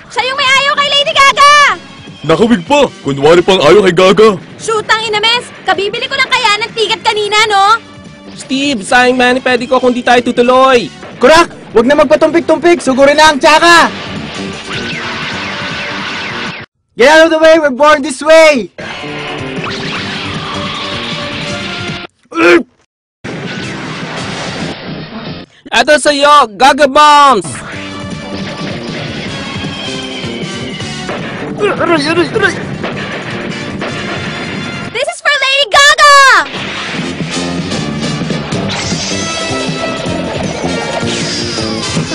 Siya yung may ayaw kay Lady Gaga! Nakawig pa! Kunwari pang ayaw kay Gaga! Shootang ina, Mes! Kabibili ko lang kaya ng ticket kanina, no? Steve, sayang mani-pedi ko kung di tayo tutuloy. Kurak! Huwag na magpatumpik-tumpik! Sugurin na ang tsaka! Get out of the way! We're born this way! Eto sa'yo, Gaga Bombs! This is for Lady Gaga!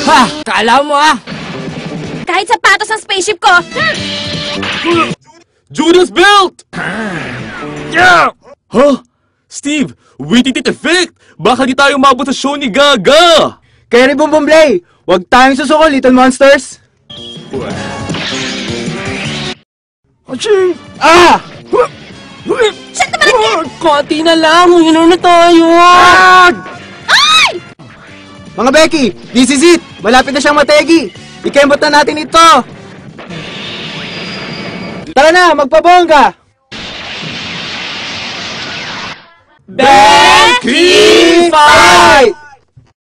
Ha! Kala mo ah! Kahit sapatos ang spaceship ko! Judas Belt! Yeah! Huh? Steve, waiting it effect! Baka di tayo mabot sa show ni Gaga! Kaya rin Bumbumblay! Huwag tayong susuko, little monsters! Aching! Ah! Shit naman! Konti na lang, uminom na tayo! Ay! Mga Becky, this is it! Malapit na siyang mategi! Ikembot na natin ito! Tara na, magpabongga! Becky Fight!